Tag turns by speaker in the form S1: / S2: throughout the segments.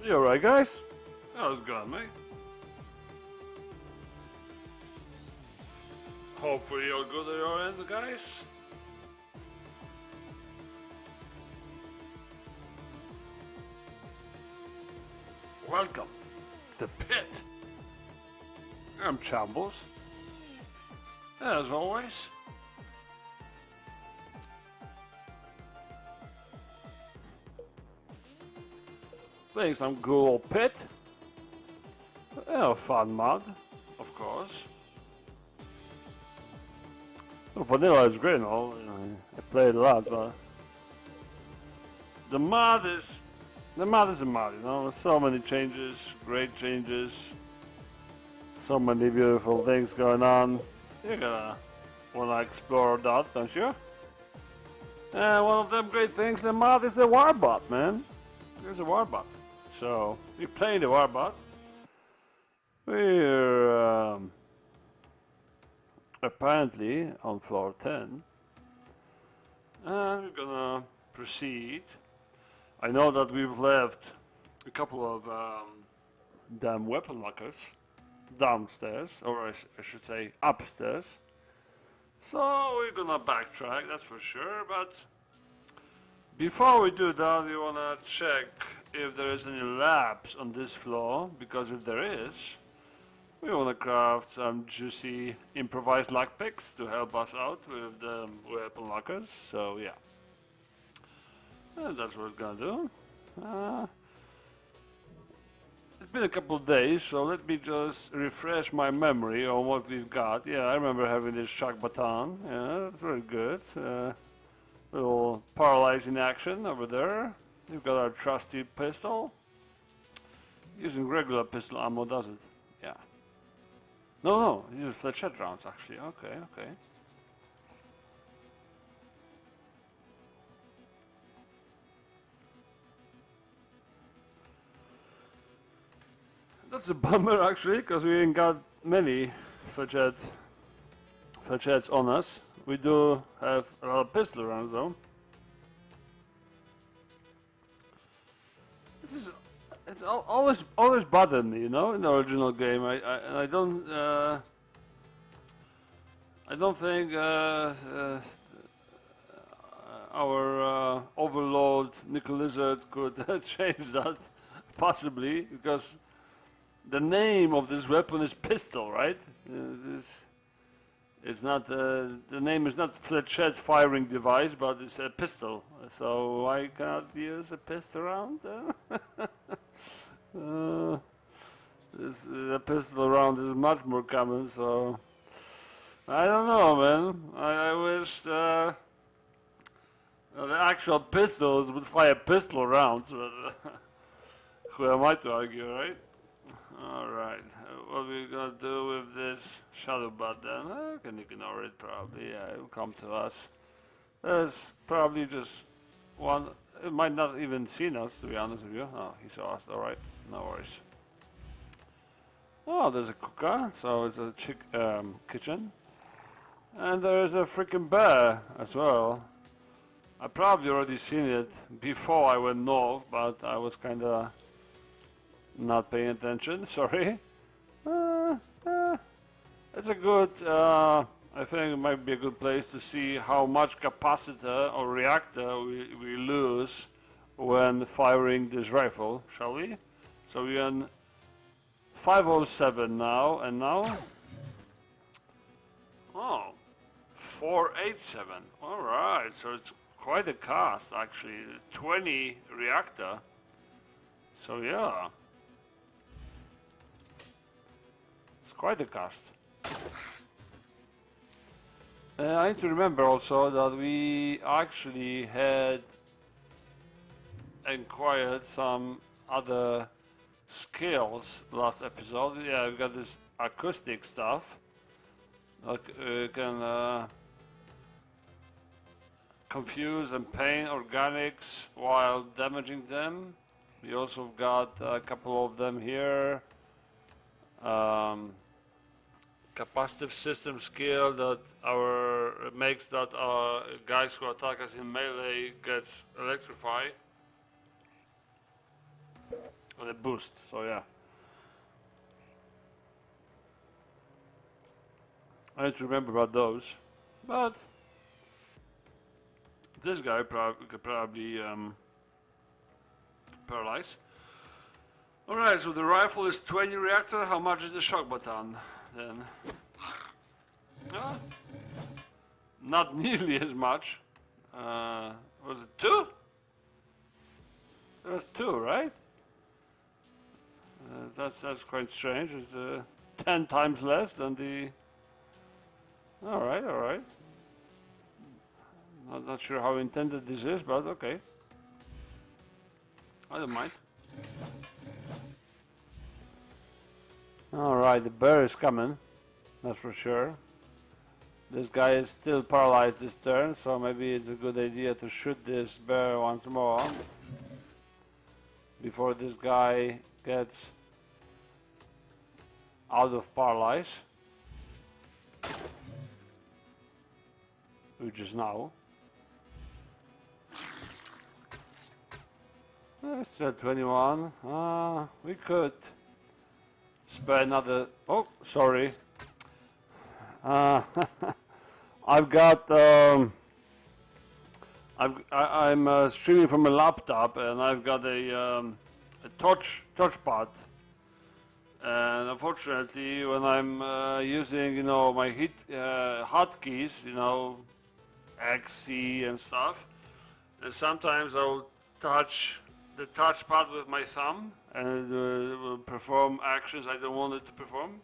S1: You alright, guys? How's it going, mate? Hopefully you're good at your end, guys. Welcome to the pit. I'm Chambles. As always. Playing some good old pit. Fun mod, of course. Well, vanilla is great and all. I played a lot, but the mod is a mod, you know. So many changes, great changes, so many beautiful things going on. You're gonna wanna explore that, don't you? And one of them great things in the mod is the Warbot, man. There's a Warbot. So we play the Warbot. We're apparently on floor 10, and we're gonna proceed. I know that we've left a couple of damn weapon lockers downstairs, or I should say upstairs. So we're gonna backtrack, that's for sure, but before we do that, we wanna check if there is any labs on this floor, because if there is, we wanna craft some juicy improvised lockpicks to help us out with the weapon lockers, so yeah. And that's what we're gonna do. It's been a couple of days, so let me just refresh my memory on what we've got. Yeah, I remember having this shock baton. Yeah, that's very good. Little paralyzing action over there. We've got our trusty pistol. Using regular pistol ammo, does it? Yeah. No, it uses fletchette rounds actually. Okay. That's a bummer actually, because we ain't got many fletchettes on us. We do have a lot of pistol rounds though. It's always bothered me, you know, in the original game. I don't think our overlord Nickel Lizard could change that, possibly, because the name of this weapon is pistol, right? It's not the name is not fletchette firing device, but it's a pistol. So I cannot use a pistol round. The pistol round is much more common. So I don't know, man. I wish the actual pistols would fire pistol rounds, but who am I to argue, right? Alright, what we're gonna do with this shadow bot then? I can ignore it probably, yeah, it will come to us. There's probably just one, it might not even seen us, to be honest with you. Oh, he saw us, alright, no worries. Oh, there's a cooker, so it's a kitchen. And there's a freaking bear as well. I probably already seen it before I went north, but I was kinda not paying attention, sorry. It's a good, I think it might be a good place to see how much capacitor or reactor we lose when firing this rifle, shall we? So we're on 507 now, and now? Oh, 487, alright, so it's quite a cost actually, 20 reactor, so yeah. Quite a cost. I need to remember also that we actually had acquired some other skills last episode. Yeah, we got this acoustic stuff. Like can confuse and paint organics while damaging them. We also got a couple of them here. Capacitive system skill that makes that our guys who attack us in melee gets electrified. or the boost. So yeah, I need to remember about those. But this guy could probably paralyze. Alright, so the rifle is 20 reactor. How much is the shock baton then? Not nearly as much. Was it 2? It was 2, right? That's quite strange. It's 10 times less than the. Alright, alright. Not sure how intended this is, but okay. I don't mind. Alright, the bear is coming. That's for sure. This guy is still paralyzed this turn, so maybe it's a good idea to shoot this bear once more before this guy gets out of paralyze, which is now. Still 21. We could spare another. Oh, sorry. I've got. I'm streaming from a laptop, and I've got a touchpad. And unfortunately, when I'm using, my hotkeys, X, C, and stuff, and sometimes I'll touch the touchpad with my thumb, and it will perform actions I don't want it to perform.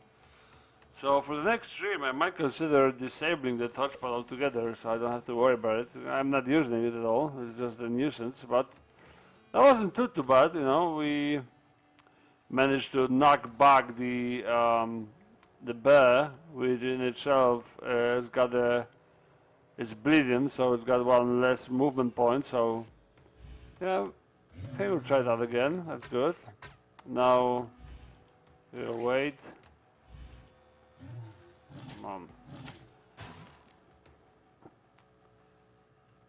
S1: So for the next stream, I might consider disabling the touchpad altogether, so I don't have to worry about it. I'm not using it at all. It's just a nuisance, but that wasn't too bad. We managed to knock back the bear, which in itself has got it's bleeding, so it's got one less movement point. So yeah, I think we'll try that again. That's good. Now we'll wait. Come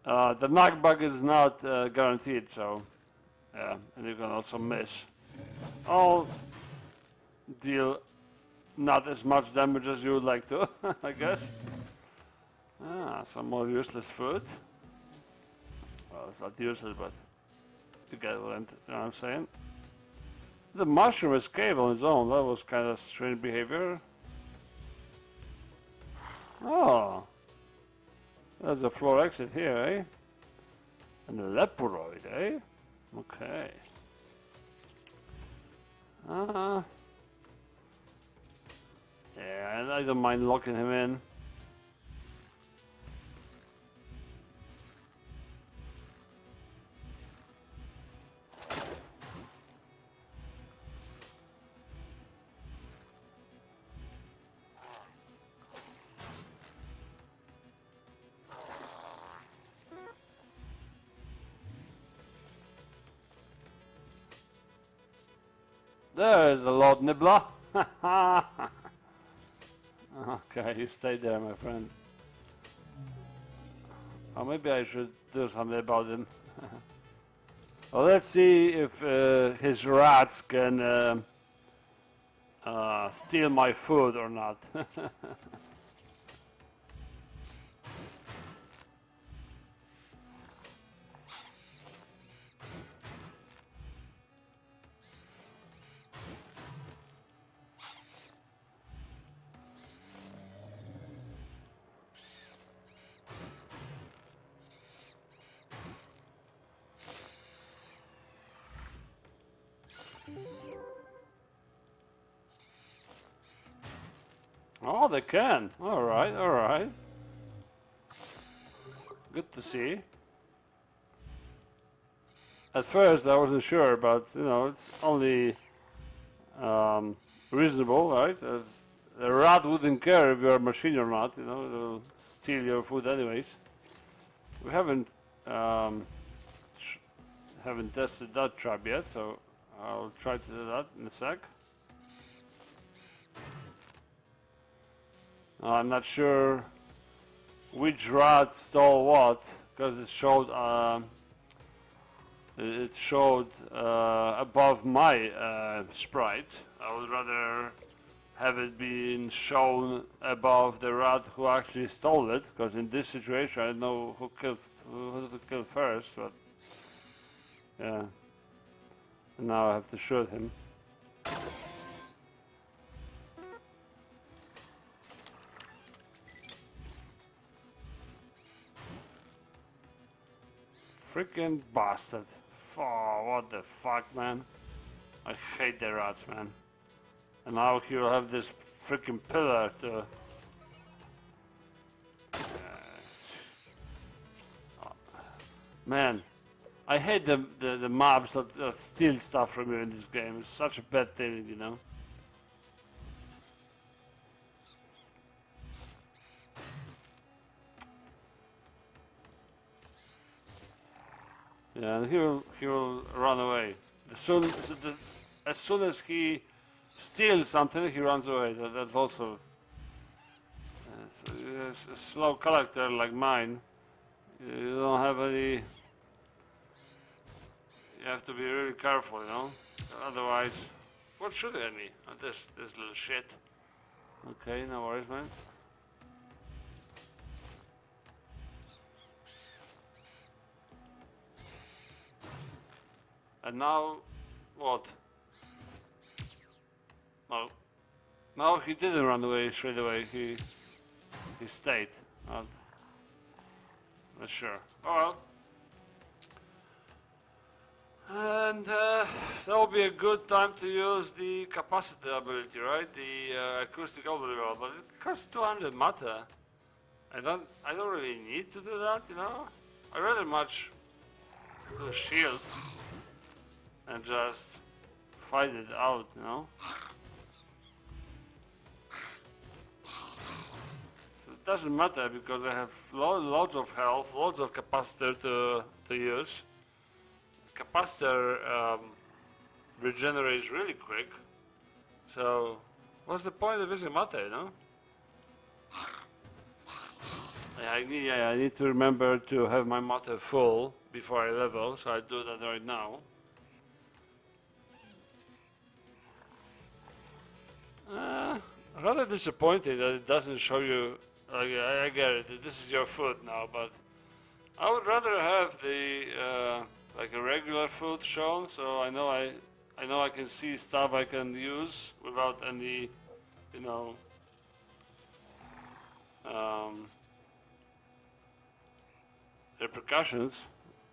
S1: on. The knockback is not guaranteed, so yeah, and you can also miss. I'll deal not as much damage as you would like to, I guess. Some more useless food. Well, it's not useless, but you get what I'm saying. The mushroom escaped on his own. That was kind of strange behavior. Oh, there's a floor exit here, eh? And a leproid, eh? Okay. Yeah, I don't mind locking him in. There's the Lord Nibbler. Okay, you stay there, my friend. Or maybe I should do something about him. Well, let's see if his rats can steal my food or not. Oh, they can. All right, all right. Good to see. At first, I wasn't sure, but it's only reasonable, right? A rat wouldn't care if you're a machine or not. They'll steal your food anyways. We haven't tested that trap yet, so I'll try to do that in a sec. I'm not sure which rat stole what, because it showed it showed above my sprite. I would rather have it been shown above the rat who actually stole it, because in this situation I don't know who to kill first, but yeah. And now I have to shoot him. Freaking bastard. Oh, what the fuck, man. I hate the rats, man. And now he will have this freaking pillar to... Oh. Man, I hate the mobs that steal stuff from you in this game. It's such a bad thing, you know. Yeah, and he will run away. As soon as he steals something, he runs away. That's also a slow character like mine. You don't have any. You have to be really careful, you know. Otherwise, what should at me? Oh, this little shit. Okay, no worries, man. And now, what? No. No, he didn't run away straight away. He stayed. Not sure. Oh well. And that will be a good time to use the capacity ability, right? The acoustic overload, but it costs 200 matter. I don't really need to do that, you know. I rather much do a shield and just fight it out, you know. So it doesn't matter because I have loads of health, loads of capacitor to use. Capacitor regenerates really quick, so what's the point of using matter, you know? Yeah, I need to remember to have my matter full before I level, so I do that right now. Rather disappointed that it doesn't show you. I get it. This is your foot now, but I would rather have the like a regular foot shown, so I know I can see stuff I can use without any, you know, repercussions,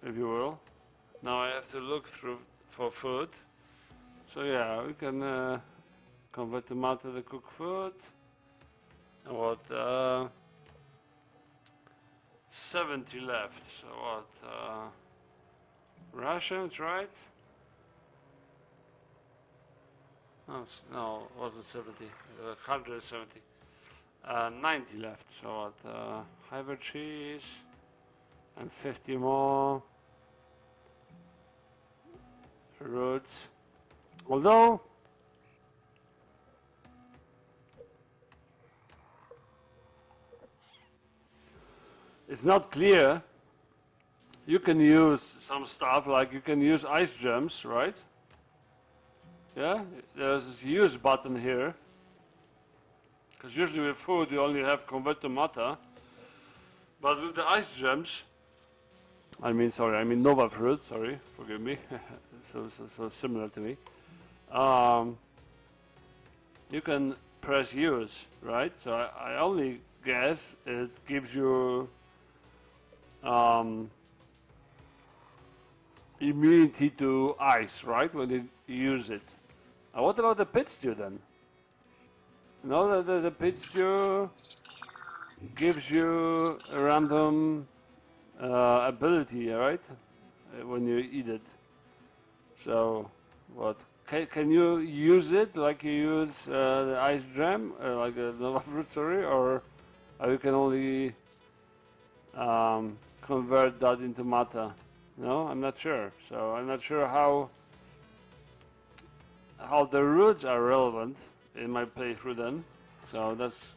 S1: if you will. Now I have to look through for food. So yeah, we can convert them out to the cooked food. And what? 70 left. So what? Rations, right? No, it wasn't 70. 170. 90 left. So what? Hyper cheese and 50 more. Roots. Although it's not clear, you can use some stuff, like you can use ice gems, right? Yeah, there's this use button here, because usually with food you only have convert to matter, but with the ice gems, I mean Nova fruit, sorry, forgive me, so similar to me, you can press use, right? So I only guess it gives you immunity to ice, right, when you use it. What about the pit stew then? You know that the pit stew gives you a random ability, right, when you eat it. So what, can you use it like you use the ice gem, like a Nova fruit, sorry, or you can only convert that into matter? No, I'm not sure. So I'm not sure how the roots are relevant in my playthrough then. So that's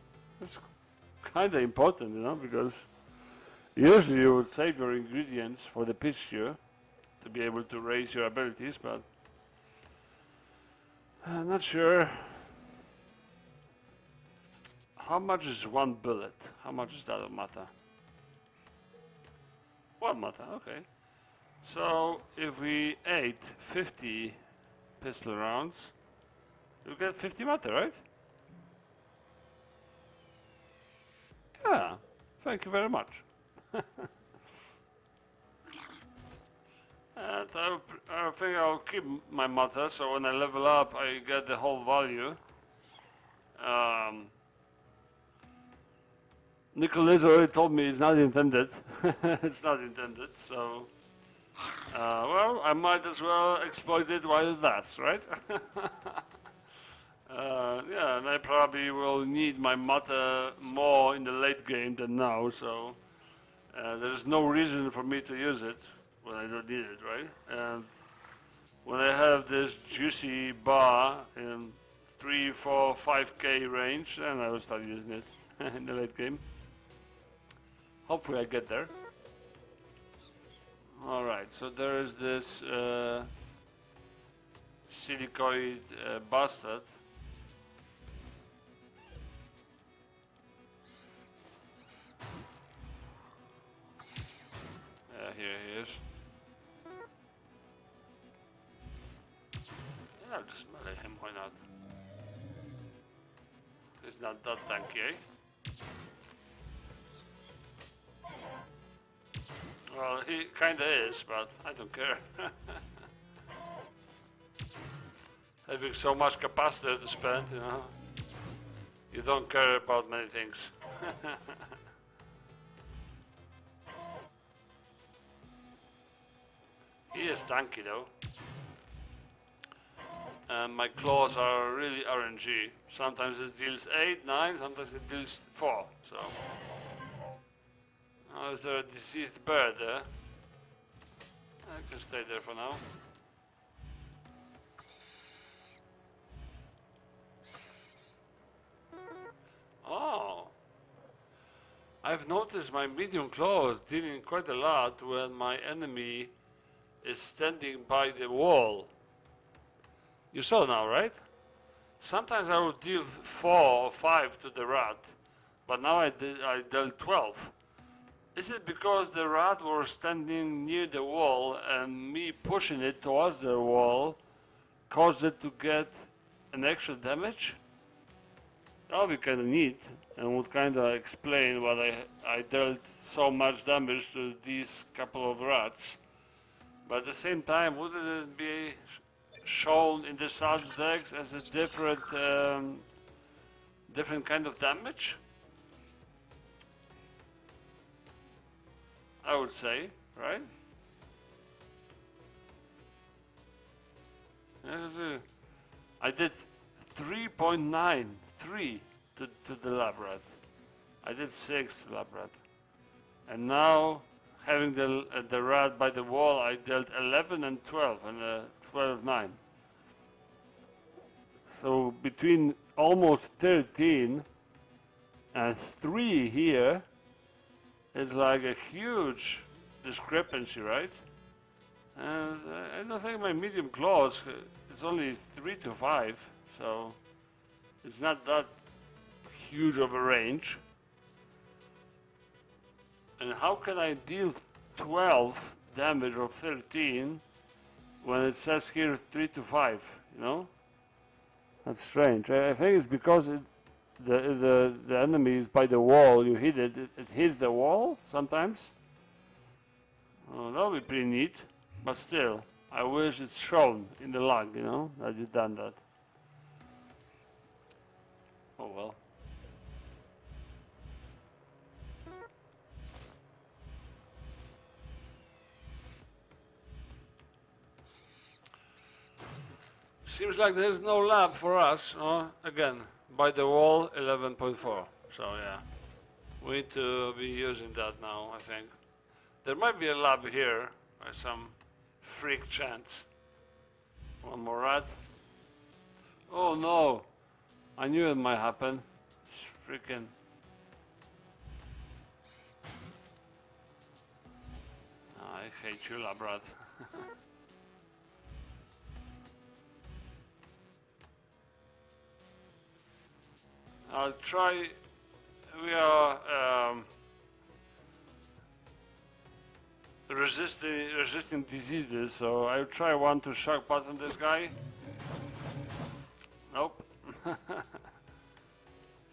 S1: kind of important, you know, because usually you would save your ingredients for the pit stew, to be able to raise your abilities, but I'm not sure. How much is one bullet? How much is that matter? 1 matter, okay. So if we ate 50 pistol rounds, you get 50 matter, right? Yeah, thank you very much. And I think I'll keep my matter, so when I level up I get the whole value. Nicholas already told me it's not intended. It's not intended, so well, I might as well exploit it while it lasts, right? Yeah, and I probably will need my matter more in the late game than now, so there's no reason for me to use it when I don't need it, right? And when I have this juicy bar in 3, 4, 5k range, then I will start using it in the late game. Hopefully I get there. Alright, so there is this silicoid bastard. Here he is. I'll just melee him, why not? He's not that tanky, eh? Well, he kinda is, but I don't care. Having so much capacity to spend, you know, you don't care about many things. He is tanky though. And my claws are really RNG. Sometimes it deals 8, 9, sometimes it deals 4, so. Oh, is there a diseased bird there? I can stay there for now. Oh! I've noticed my medium claws dealing quite a lot when my enemy is standing by the wall. You saw now, right? Sometimes I would deal 4 or 5 to the rat, but now I dealt 12. Is it because the rat was standing near the wall and me pushing it towards the wall caused it to get an extra damage? That would be kind of neat and would kind of explain why I dealt so much damage to these couple of rats. But at the same time, wouldn't it be shown in the Sarge decks as a different kind of damage? I would say, right? I did 3.93 to the lab rat. I did 6 to lab rat. And now, having the rat by the wall, I dealt 11 and 12, and 12, 9. So between almost 13 and 3 here is like a huge discrepancy, right? And I don't think my medium claws, it's only 3 to 5, so it's not that huge of a range. And how can I deal 12 damage or 13 when it says here 3 to 5, you know? That's strange. I think it's because the enemy is by the wall, you hit it, it hits the wall sometimes. Oh, that would be pretty neat, but still, I wish it's shown in the log, you know, that you've done that. Oh well. Seems like there's no lab for us. Again, by the wall 11.4. So yeah, we need to be using that now, I think. There might be a lab here by some freak chance. One more rat. Oh no, I knew it might happen. It's freaking. I hate you, lab rat. try. We are resisting diseases, so I'll try one to shock button this guy. Nope.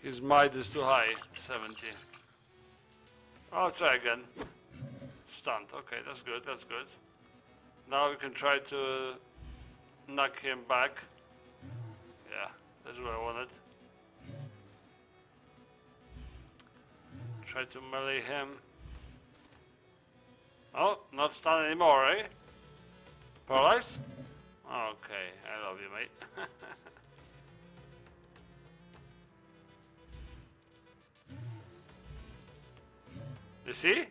S1: His might is too high, 70. I'll try again. Stunned. Okay, that's good, that's good. Now we can try to knock him back. Yeah, that's what I wanted. Try to melee him. Oh, not stunned anymore, eh? Paralyzed? Okay, I love you, mate. You see?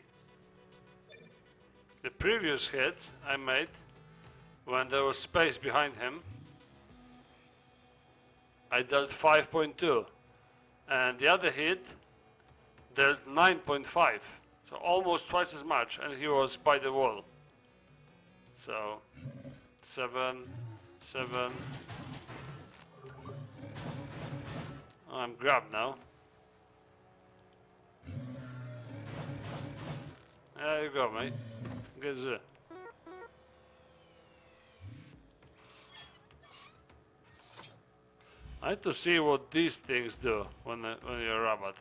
S1: The previous hit I made, when there was space behind him, I dealt 5.2, and the other hit dealt 9.5, so almost twice as much, and he was by the wall. So 7, 7. Oh, I'm grabbed now. There you go, mate. Good. I need to see what these things do when you're a robot.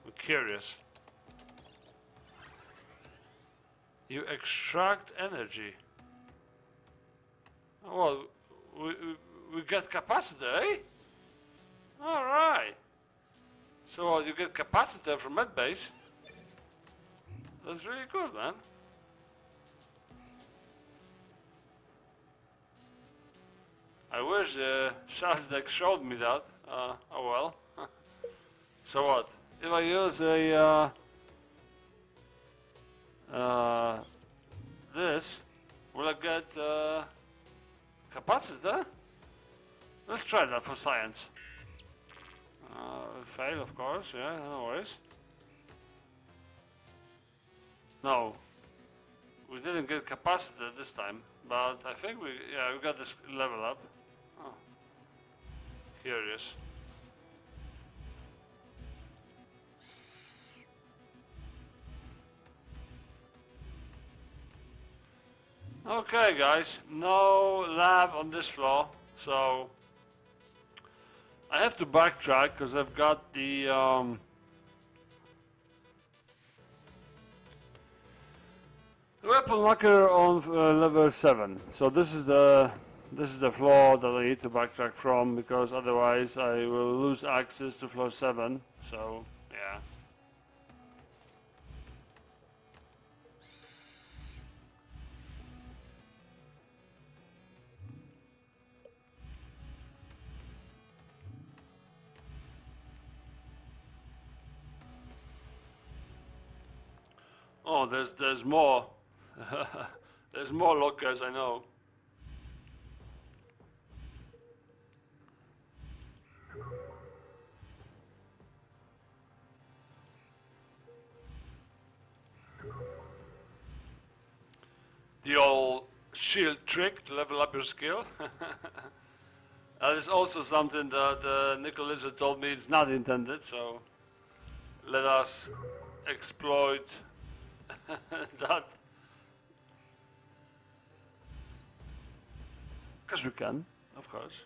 S1: I'm curious. You extract energy. Well, we get capacitor, eh? Alright. So you get capacitor from medbase. That's really good, man. I wish the sales deck showed me that. Oh well. So what? If I use a this, will I get capacitor? Let's try that for science. Fail, of course. Yeah, no worries. No, we didn't get capacitor this time, but I think we got this level up. Oh, curious. Okay, guys, no lab on this floor, so I have to backtrack because I've got the weapon locker on level 7. So this is the floor that I need to backtrack from, because otherwise I will lose access to floor 7. So yeah. Oh, there's more. There's more lockers, I know. The old shield trick to level up your skill. That is also something that Nicholas told me it's not intended, so let us exploit that. Because we can, of course.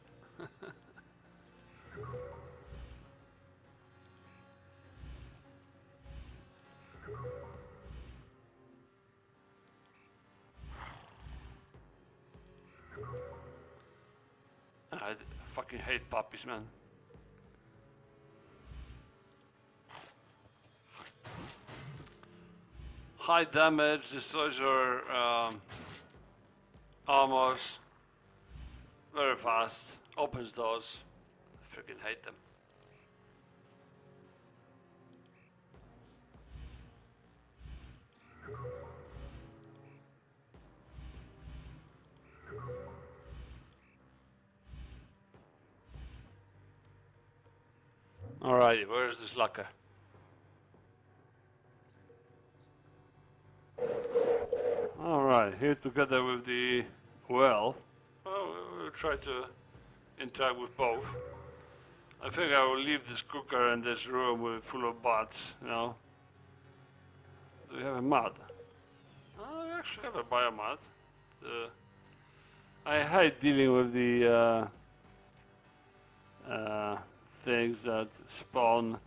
S1: I fucking hate puppies, man. High damage, destroys your armors very fast, opens doors. Freaking hate them. Alrighty, where's this locker? Alright, here together with the well. Well, we'll try to interact with both. I think I will leave this cooker in this room full of bots, you know. Do we have a mod? Oh, we actually have a biomod. I hate dealing with the things that spawn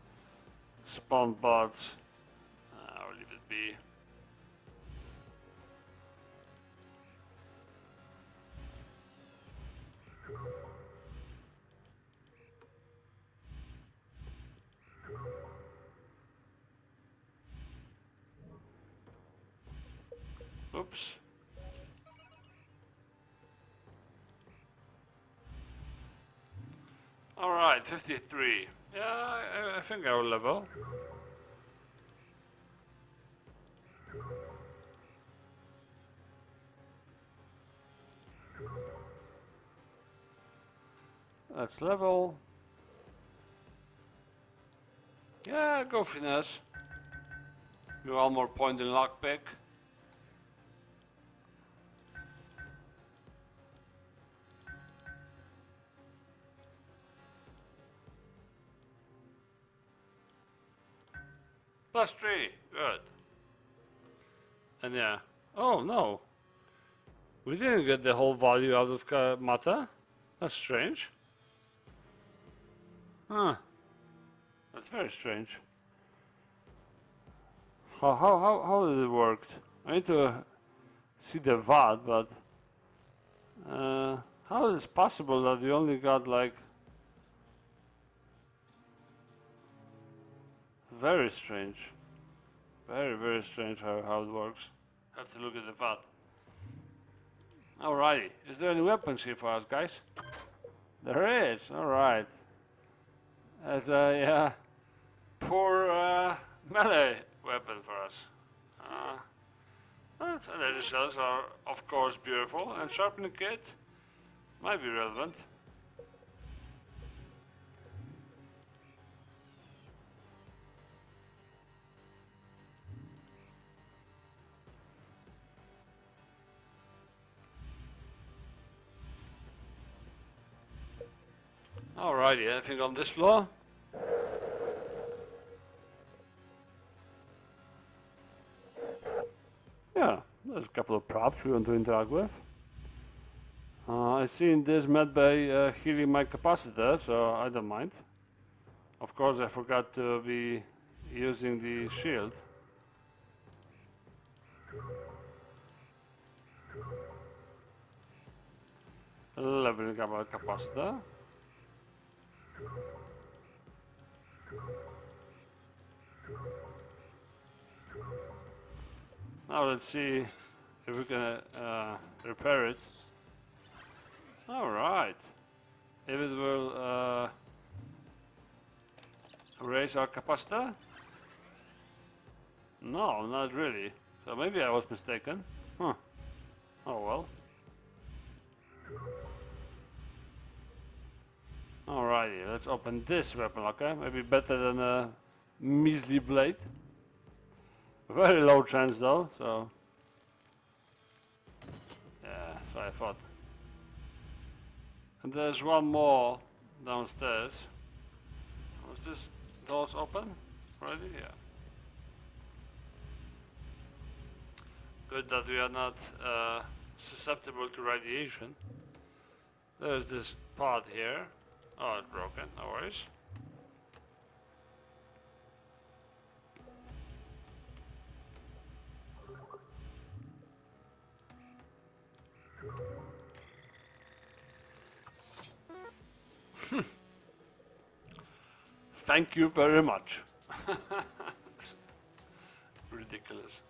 S1: bots. I'll leave it be. Oops. Alright, 53. Yeah, I think I will level. Let's level. Yeah, go finesse. You're all more point in lockpick. +3, good. And yeah, oh no. We didn't get the whole value out of Mata. That's strange. Huh. That's very strange. How did it work? I need to see the VAT, but how is it possible that we only got like very strange, very strange how it works. Have to look at the VAT. Alrighty, is there any weapons here for us, guys? There is. All right. That's a poor melee weapon for us. Energy cells are of course beautiful, and sharpening kit might be relevant. Alrighty, anything on this floor? Yeah, there's a couple of props we want to interact with. I see in this medbay healing my capacitor, so I don't mind. Of course, I forgot to be using the shield. Leveling up our capacitor. Now let's see if we can repair it. Alright. If it will raise our capacitor? No, not really. So maybe I was mistaken. Huh. Oh well. Alrighty, let's open this weapon locker. Maybe better than a measly blade. Very low chance though, so yeah, that's what I thought. And there's one more downstairs. Was this doors open already? Yeah. Good that we are not susceptible to radiation. There's this part here. Oh, it's broken, no worries. Thank you very much. Ridiculous.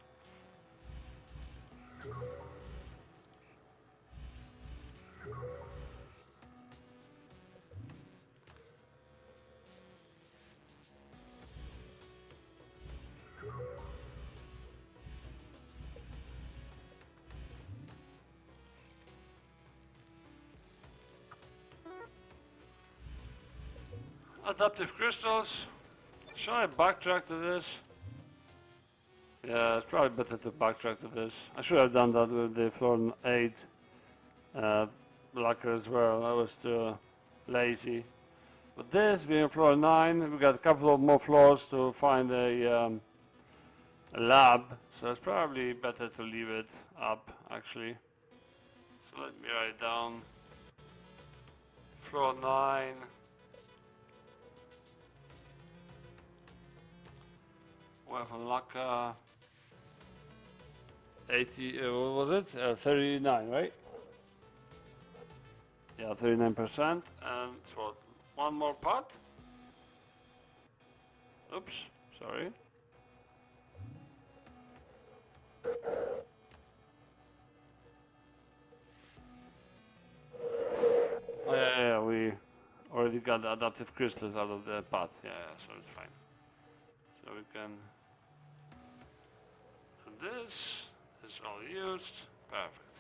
S1: Adaptive crystals. Shall I backtrack to this? Yeah, it's probably better to backtrack to this. I should have done that with the floor 8 locker as well. I was too lazy. But this being floor 9, we got a couple of more floors to find a lab, so it's probably better to leave it up actually. So let me write down floor 9. Weapon locker 80, what was it? 39, right? Yeah, 39%. And what? One more pot? Oops, sorry. Oh yeah, we already got the adaptive crystals out of the pot. Yeah, so it's fine. So we can do this. This is all used. Perfect.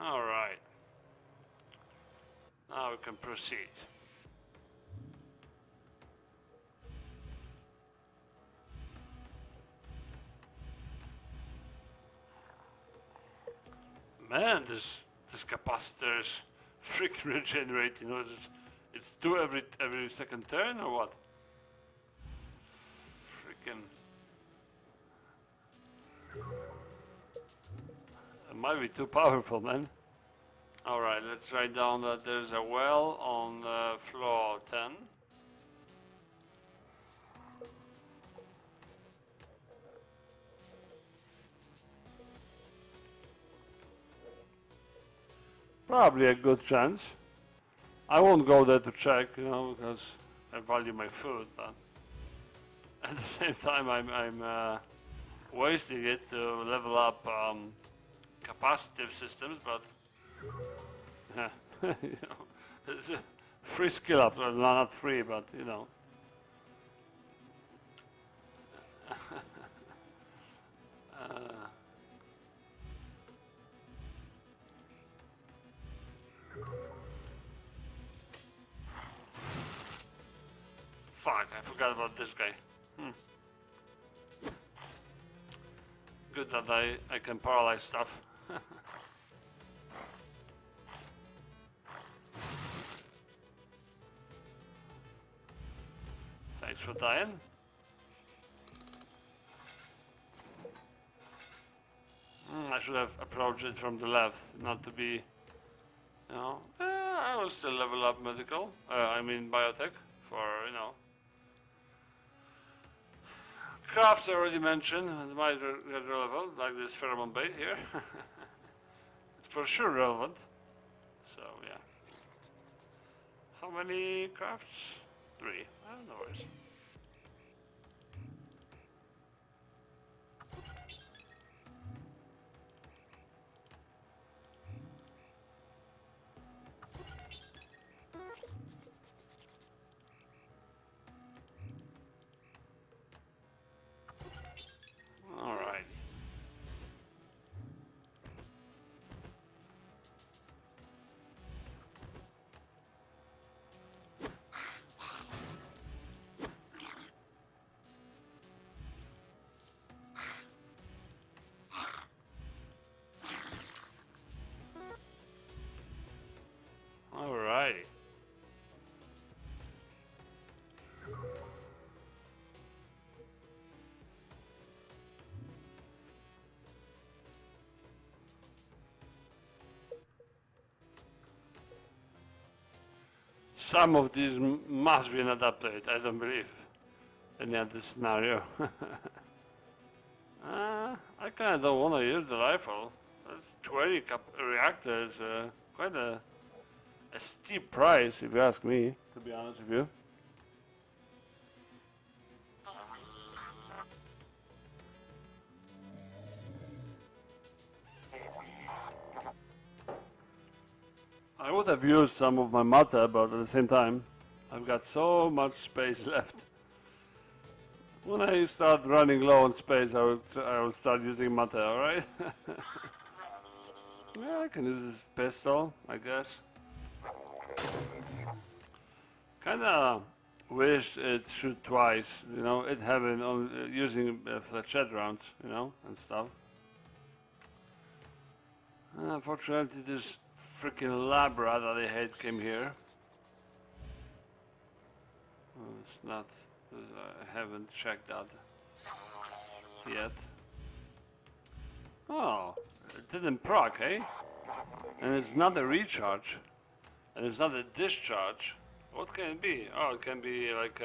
S1: Alright. Now we can proceed. Man, this capacitor is freaking regenerating. You know, it's 2 every second turn or what? Freaking. It might be too powerful, man. Alright, let's write down that there's a well on floor 10. Probably a good chance. I won't go there to check, you know, because I value my food, but at the same time I'm wasting it to level up capacitive systems, but you know, it's a free skill up, well, not free, but you know. Fuck, I forgot about this guy. Good that I can paralyze stuff. Thanks for dying. I should have approached it from the left, not to be, you know. I will still level up medical. I mean biotech for, you know. Crafts I already mentioned, it might get relevant, like this pheromone bait here. It's for sure relevant. So yeah. How many crafts? 3. No worries. Alright. Alrighty. Some of these must be adapted, I don't believe. Any other scenario. I kinda don't wanna use the rifle. That's 20 reactors, quite a steep price if you ask me, to be honest with you. I would have used some of my matter, but at the same time, I've got so much space left. When I start running low on space, I will start using matter, alright? Yeah, I can use this pistol, I guess. Kinda wish it shoot twice, you know, it having using flechette rounds, you know, and stuff. Unfortunately, this freaking Labra that I hate came here. It's not. I haven't checked that yet. Oh, it didn't proc, eh? And it's not a recharge, and it's not a discharge. What can it be? Oh, it can be like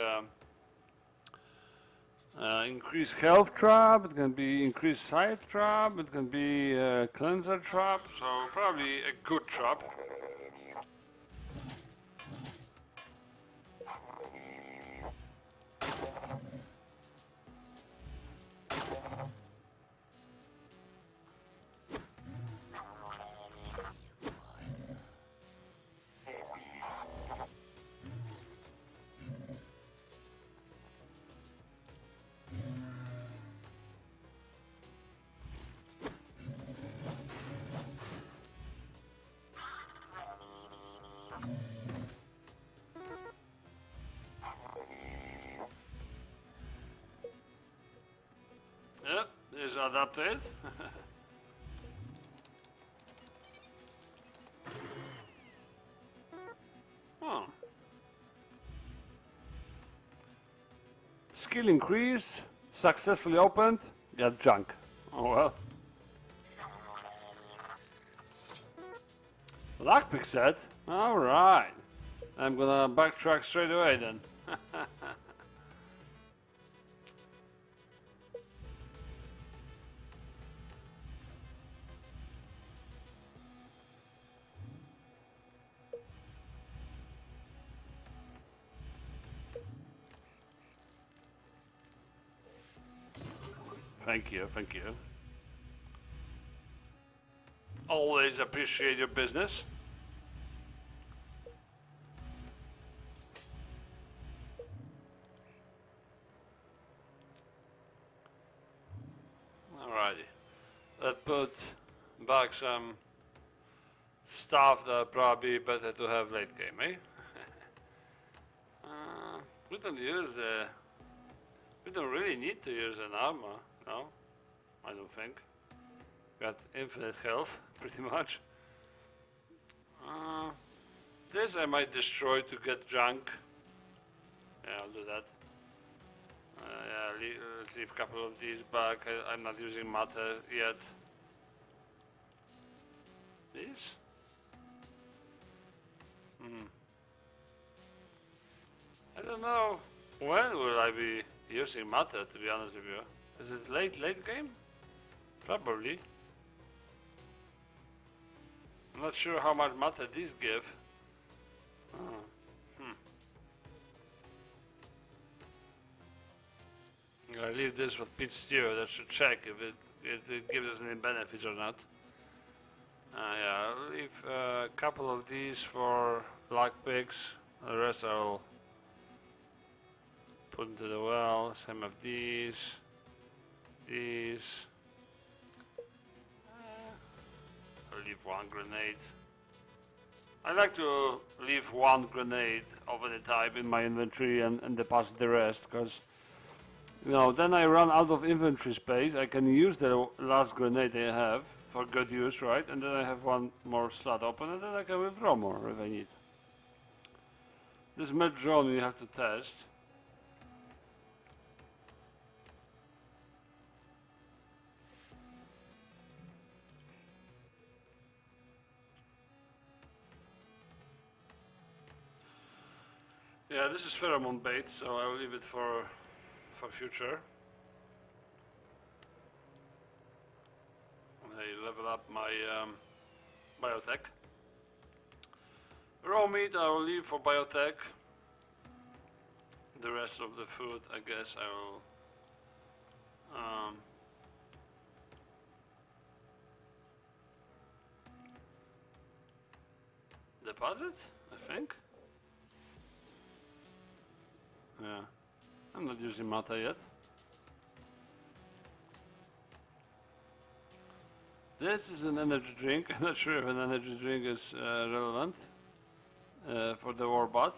S1: increased health trap. It can be increased sight trap. It can be cleanser trap. So probably a good trap. Yep, is adapted. Oh. Skill increased, successfully opened, got junk. Oh well. Lockpick set? Alright. I'm gonna backtrack straight away then. Thank you, thank you. Always appreciate your business. Alrighty. Let's put back some stuff that probably better to have late game, eh? We don't use we don't really need to use an armor, no? I don't think. Got infinite health, pretty much. This I might destroy to get junk. Yeah, I'll do that. Yeah, let's leave a couple of these back. I'm not using matter yet. These? I don't know. When will I be using matter, to be honest with you? Is it late game? Probably. I'm not sure how much matter these give. I leave this with pit steer. That should check if it gives us any benefits or not. Yeah, I'll leave a couple of these for lockpicks. The rest I'll put into the well. Same of these. These. I'll leave one grenade. I like to leave one grenade of any type in my inventory and deposit the rest, because you know, then I run out of inventory space. I can use the last grenade I have for good use, right? And then I have one more slot open, and then I can withdraw more if I need. This med drone you have to test. Yeah, this is pheromone bait, so I will leave it for future. I level up my biotech. Raw meat I will leave for biotech. The rest of the food, I guess, I will deposit, I think. Yeah, I'm not using Mata yet. This is an energy drink. I'm not sure if an energy drink is relevant for the Warbot.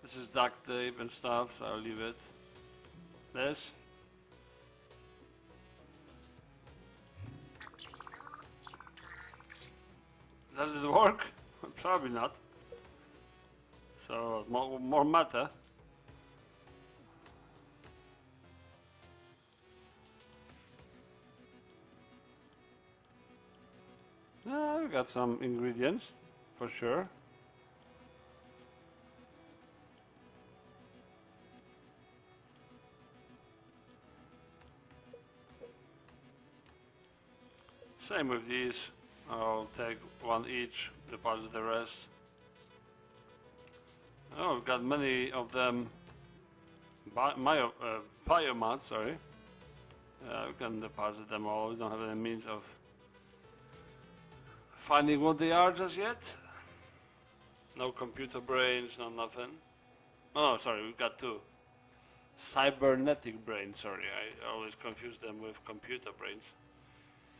S1: This is duct tape and stuff, so I'll leave it. This. Does it work? Probably not. So more matter. Yeah, we got some ingredients for sure. Same with these. I'll take one each, deposit the rest. Oh, we've got many of them. Biomass, sorry. We can deposit them all. We don't have any means of finding what they are just yet. No computer brains, no nothing. Oh, sorry, we've got two. Cybernetic brains, sorry. I always confuse them with computer brains.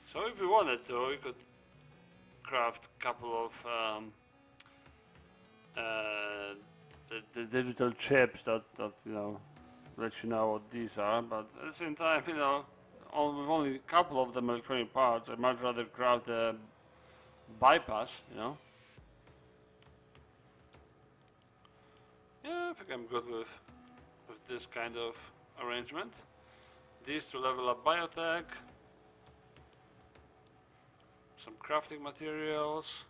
S1: So if we wanted to, we could craft a couple of the digital chips that you know let you know what these are. But at the same time, you know, with only a couple of them electronic parts, I'd much rather craft a bypass. You know. Yeah, I think I'm good with this kind of arrangement. These to level up biotech. Some crafting materials.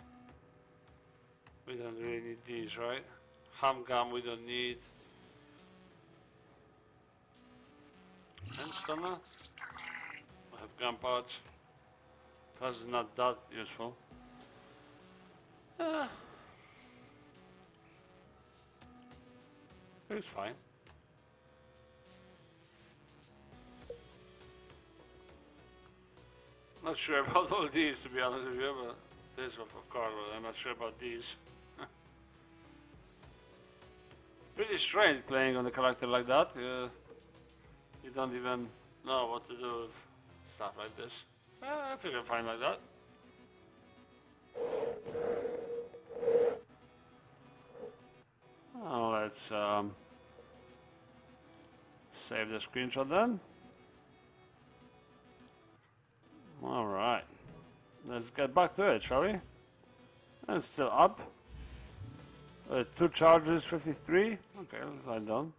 S1: We don't really need these, right? Ham gum we don't need. And stunner. I have gun parts. Plus it's not that useful. It's fine. Not sure about all these, to be honest with you, but this of course, but I'm not sure about these. Pretty strange playing on a character like that. You don't even know what to do with stuff like this. I think I'm fine like that. Oh, let's save the screenshot then. Alright, let's get back to it, shall we? It's still up. 2 charges, 53. Okay, let's lie down.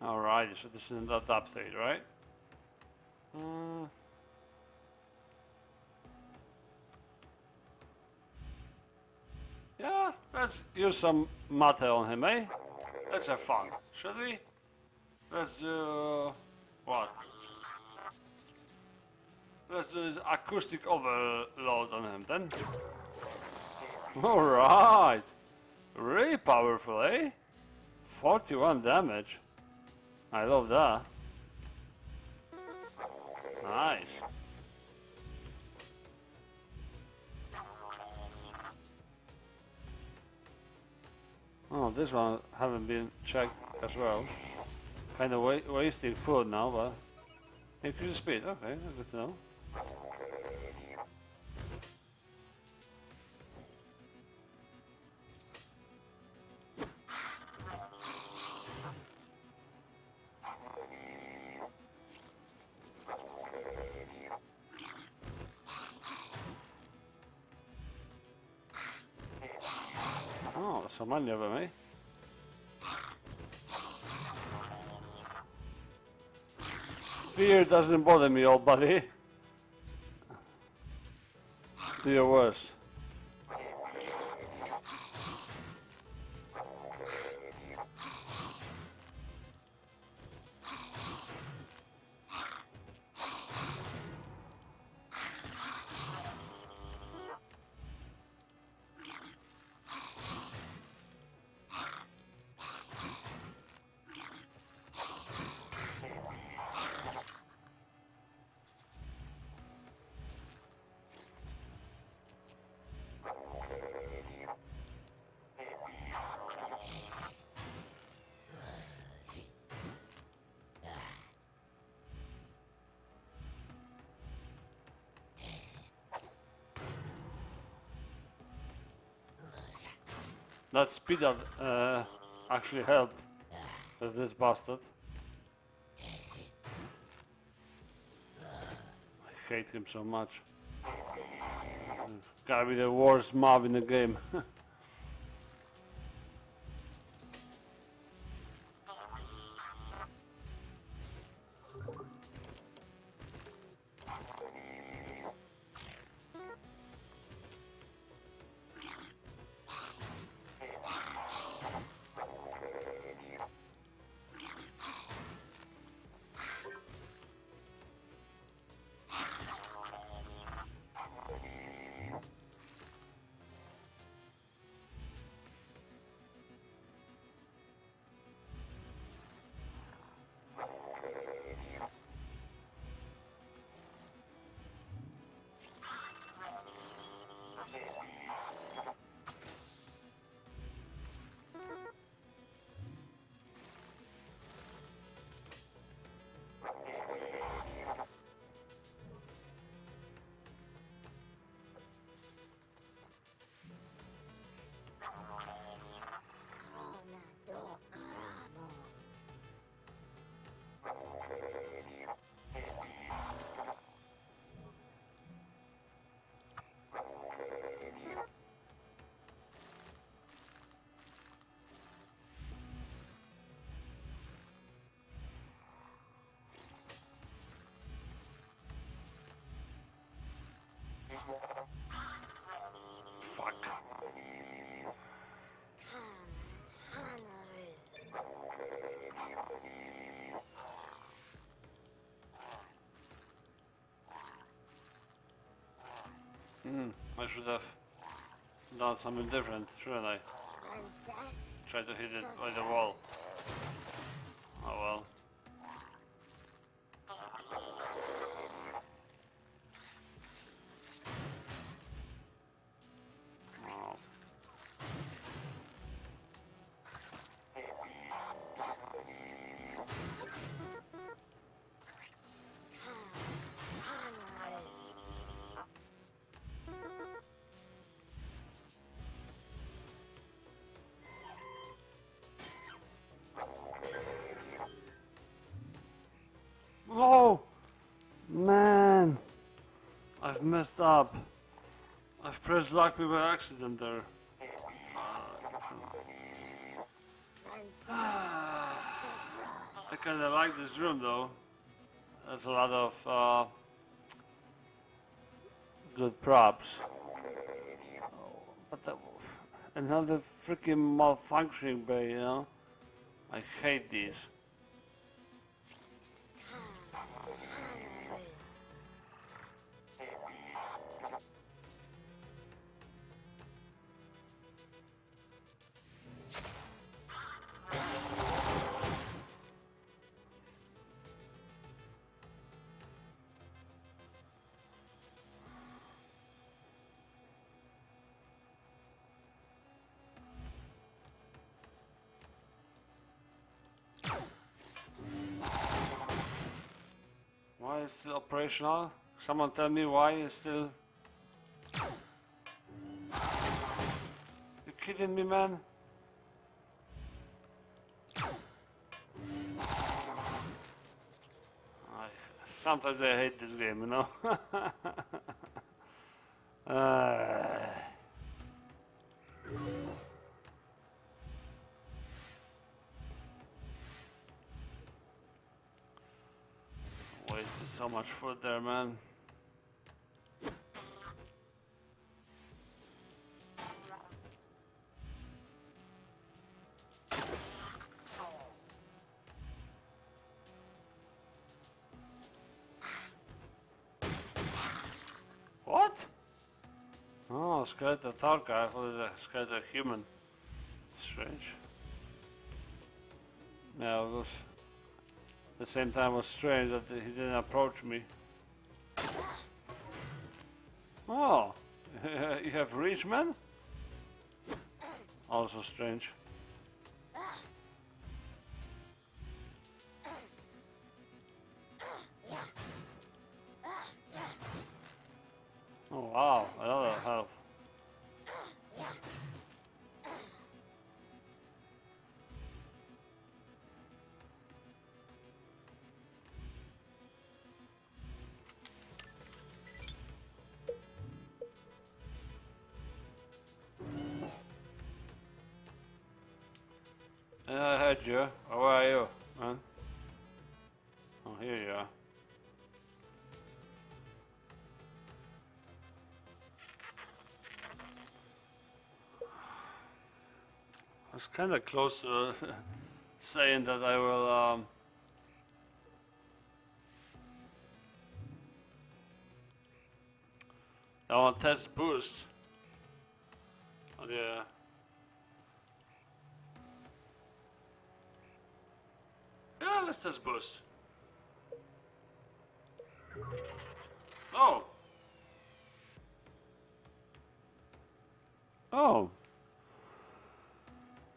S1: Alright, so this is that update, right? Yeah, let's use some matter on him, eh? Let's have fun, should we? Let's do... what? Let's do this acoustic overload on him then. Alright! Really powerful, eh? 41 damage. I love that. Nice. Oh, this one haven't been checked as well. Kind of wasting food now, but increase speed. Okay, good to know. Oh, so many of them, eh? Fear doesn't bother me, old buddy. Do your worst. That speed up actually helped with this bastard. I hate him so much. Gotta be the worst mob in the game. Fuck. I should have done something different, shouldn't I? Try to hit it by the wall. Oh well. Oh. Oh! Man! I've messed up. I've pressed lucky by accident there. I kinda like this room though. There's a lot of good props. But another freaking malfunctioning bay, you know? I hate these. Why is it still operational? Someone tell me why it's still... You kidding me, man? Sometimes I hate this game, you know? Wasted so much food there, man. What? Oh, skeleton Tarka. I thought it was a skeleton human. Strange. Yeah, it was... At the same time, it was strange that he didn't approach me. Oh, you have reach, man? Also strange. Oh wow, another health. I heard you. How are you, man? Oh, here you are. I was kind of close to saying that I will. I want to test boost. Oh, yeah. Yeah, let's test boost. Oh. Oh.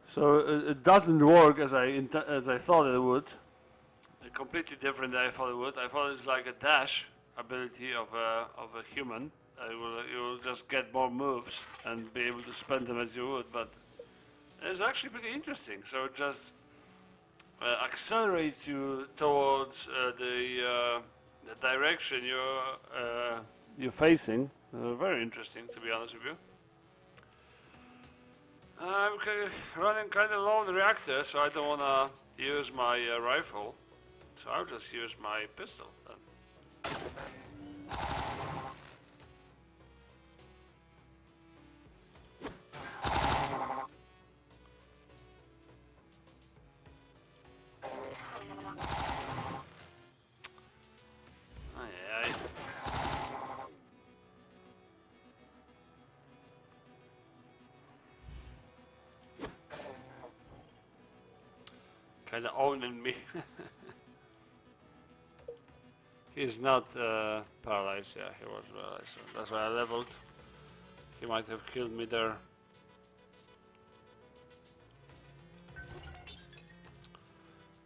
S1: So it doesn't work as I thought it would. Completely different than I thought it would. I thought it's like a dash ability of a human. You will just get more moves and be able to spend them as you would, but it's actually pretty interesting. So it just accelerates you towards the direction you're facing. Very interesting, to be honest with you. I'm running kind of low on the reactor, so I don't want to use my rifle. So I'll just use my pistol then. Kind of owning me. He's not paralyzed. Yeah, he was paralyzed. So that's why I leveled. He might have killed me there.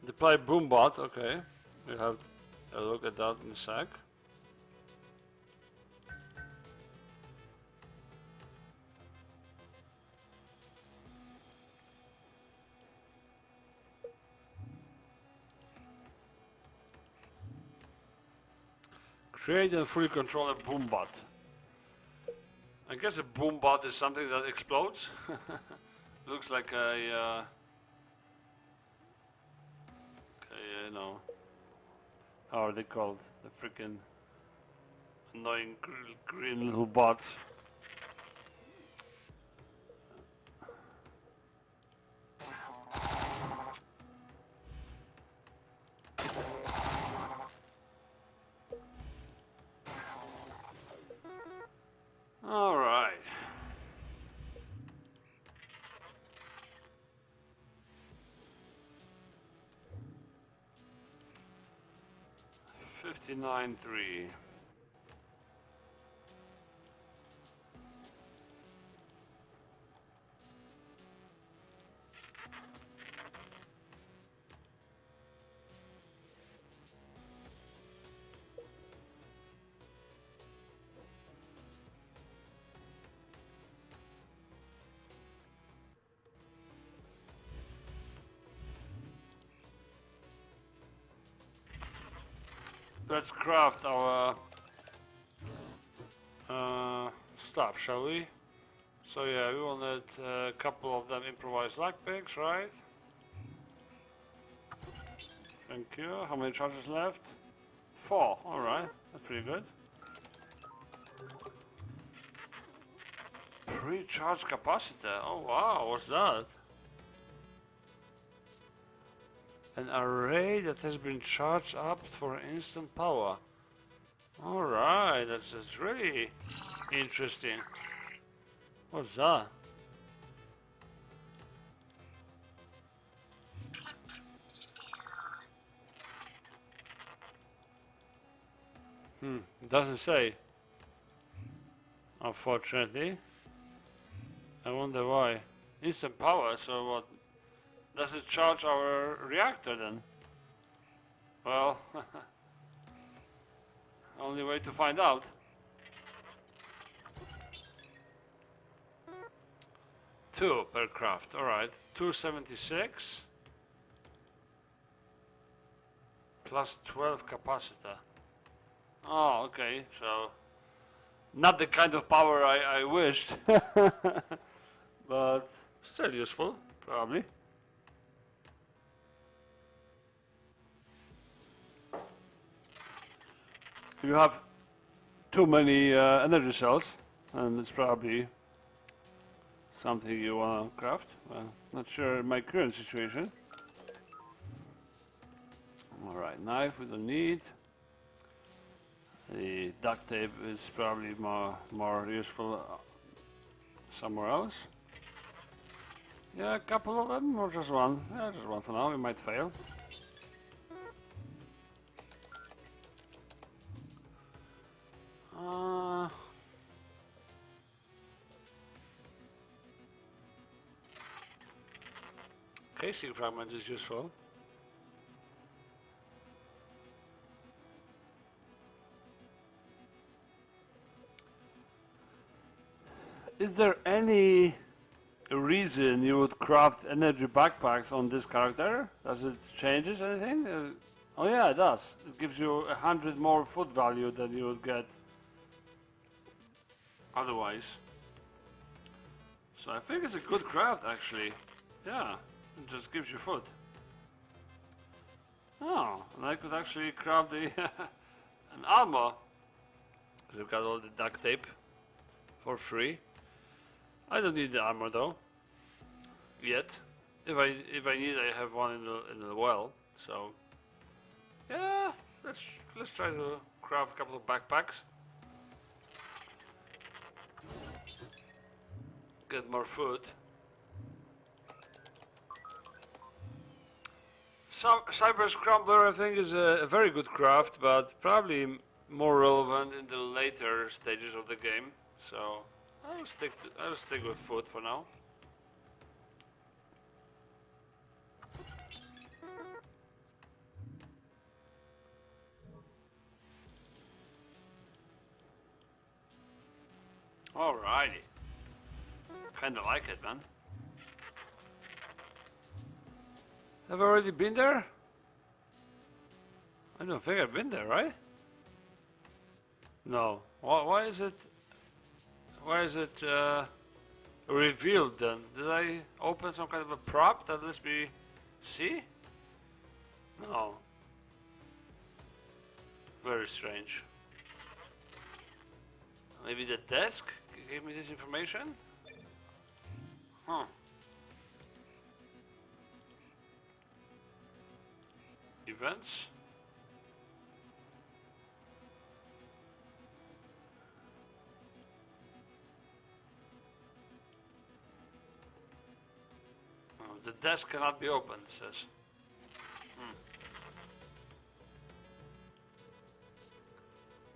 S1: Deploy Warbot. Okay, we'll have a look at that in a sec. Create and fully control a Warbot. I guess a Warbot is something that explodes. Looks like a you know, how are they called? The freaking annoying green little bots. All right. $59.3. Let's craft our stuff, shall we? So yeah, we wanted a couple of them improvised lockpicks, right? Thank you. How many charges left? 4. Alright, that's pretty good. Pre-charge capacitor. Oh wow, what's that? An array that has been charged up for instant power. Alright, that's really interesting. What's that? Doesn't say. Unfortunately. I wonder why. Instant power, so what? Does it charge our reactor then? Well, only way to find out. Two per craft, alright. 276 plus 12 capacitor. Oh, okay, so not the kind of power I wished, but still useful, probably. you have too many energy cells, and it's probably something you want to craft. Well, not sure in my current situation. Alright, knife we don't need. The duct tape is probably more useful somewhere else. Yeah, a couple of them, or just one? Yeah, just one for now, we might fail. Casing fragment is useful. Is there any reason you would craft energy backpacks on this character? Does it changes anything? Oh yeah, it does. It gives you 100 more food value than you would get otherwise. So I think it's a good craft actually. Yeah, it just gives you food. Oh, and I could actually craft the an armor, because I've got all the duct tape for free. I don't need the armor though yet. If I need, I have one in the well. So yeah, let's try to craft a couple of backpacks. Get more food. Cyber Scrambler I think is a very good craft, but probably more relevant in the later stages of the game. So I'll stick with food for now. Alrighty. Kinda like it, man. Have I already been there? I don't think I've been there, right? No. Why is it? Why is it revealed then? Did I open some kind of a prop that lets me see? No. Very strange. Maybe the desk gave me this information? Huh. Events? Oh, the desk cannot be opened, it says.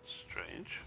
S1: Strange.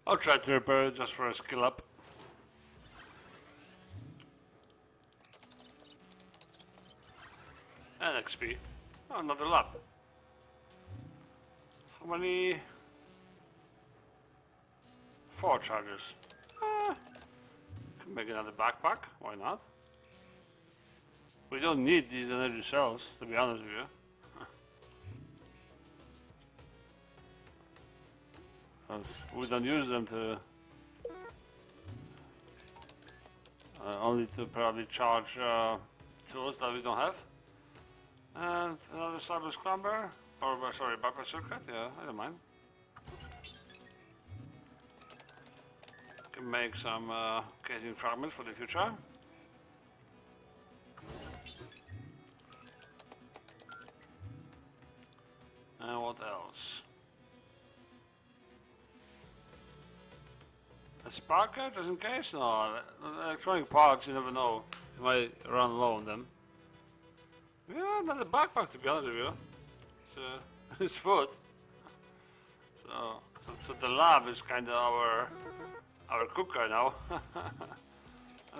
S1: I'll try to repair it just for a skill up. And XP. Oh, another lap. How many? 4 charges. Can make another backpack, why not? We don't need these energy cells, to be honest with you. We don't use them to only to probably charge tools that we don't have. And another cyber scrambler, or sorry, bypass circuit. Yeah, I don't mind. Can make some casing fragments for the future. And what else? sparker, just in case? No, electronic parts, you never know. You might run low on them. Yeah, not a backpack, to be honest with you. It's, it's food. So the lab is kind of our cooker now.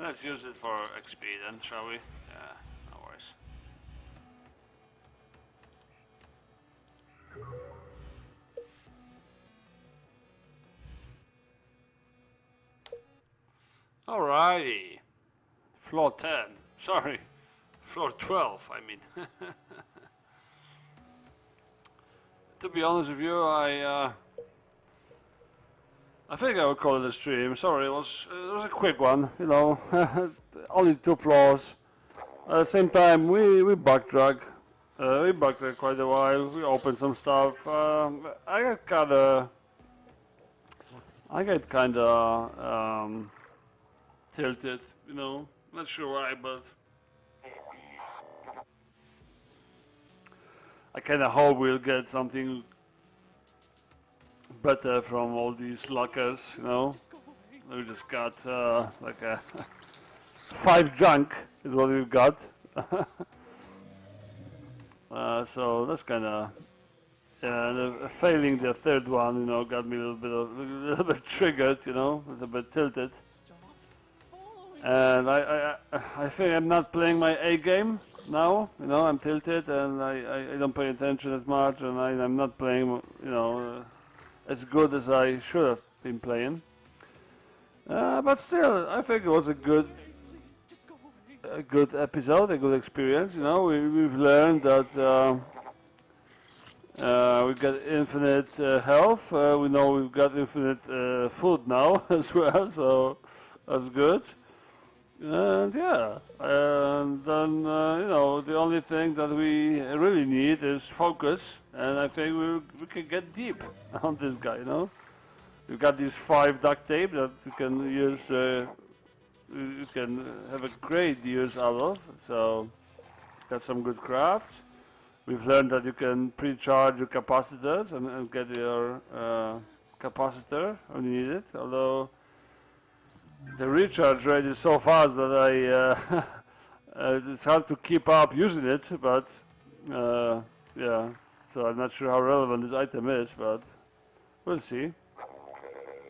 S1: Let's use it for XP then, shall we? Yeah, no worries. Alrighty. Floor 10. Sorry. Floor 12, I mean. To be honest with you, I think I would call it a stream. Sorry, it was a quick one, you know. Only 2 floors. At the same time, we backtrack. We backtrack quite a while. We opened some stuff. I get kinda tilted, you know. Not sure why, but I kinda hope we'll get something better from all these lockers, you know. We just got like a 5 junk is what we've got. So that's kinda failing the third one, you know, got me a little bit triggered, you know, a little bit tilted. And I think I'm not playing my A game now, you know. I'm tilted and I don't pay attention as much, and I'm not playing, you know, as good as I should have been playing. But still, I think it was a good episode, a good experience, you know. We've learned that we got infinite health. We know we've got infinite food now as well, so that's good. And yeah, and then you know, the only thing that we really need is focus, and I think we can get deep on this guy, you know. We've got these 5 duct tape that we can use, we can have a great use out of, so got some good crafts. We've learned that you can pre-charge your capacitors and get your capacitor when you need it, although the recharge rate is so fast that it's hard to keep up using it, but yeah, so I'm not sure how relevant this item is, but we'll see.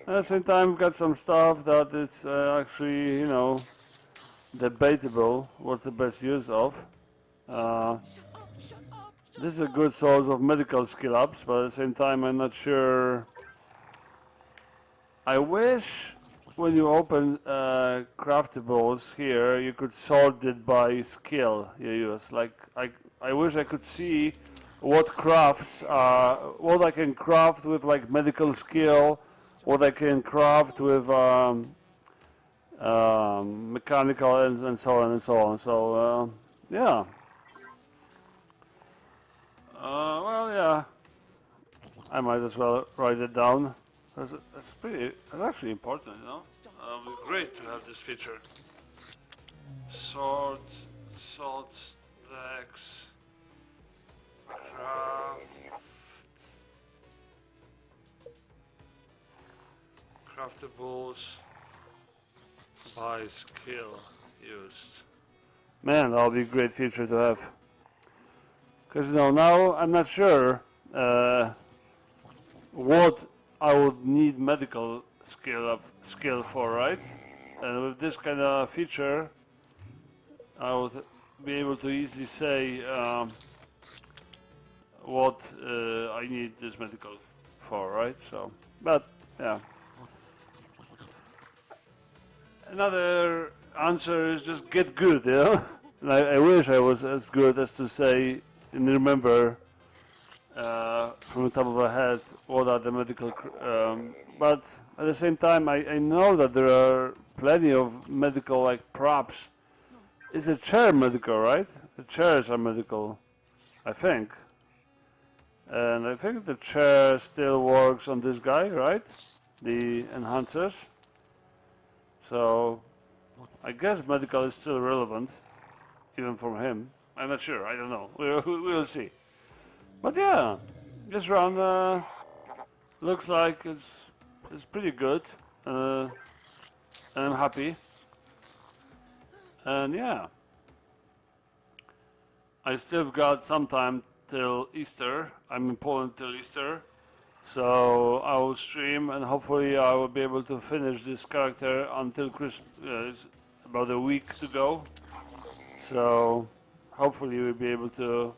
S1: At the same time, we've got some stuff that is actually, you know, debatable what's the best use of. This is a good source of medical skill ups, but at the same time I'm not sure. I wish when you open craftables here, you could sort it by skill you use. Like I wish I could see what crafts are, what I can craft with like medical skill, what I can craft with mechanical and so on and so on. So yeah. Well, yeah. I might as well write it down. That's actually important, you know. Great to have this feature. Salt stacks, craftables, by skill used. Man, that'll be a great feature to have. Because, you know, now I'm not sure what I would need medical skill for, right? And with this kind of feature, I would be able to easily say what I need this medical for, right? So, but yeah. Another answer is just get good, you know? And I wish I was as good as to say and remember from the top of my head what are the medical but at the same time I know that there are plenty of medical like props. Is a chair medical, right? The chairs are medical, I think. And I think the chair still works on this guy, right? The enhancers. So I guess medical is still relevant, even from him. I'm not sure, I don't know. We'll see. But yeah, this run looks like it's pretty good. and I'm happy. And yeah, I still got some time till Easter. I'm in Poland till Easter, so I will stream and hopefully I will be able to finish this character until Christmas. It's about a week to go, so hopefully we'll be able to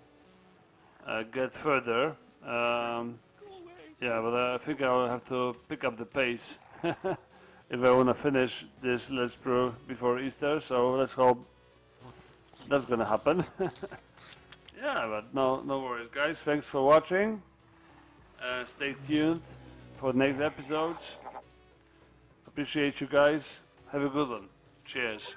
S1: get further. Yeah, but I think I will have to pick up the pace if I want to finish this Let's Brew before Easter, so let's hope that's gonna happen. Yeah, but no worries, guys. Thanks for watching. Stay tuned for the next episodes. Appreciate you guys. Have a good one. Cheers.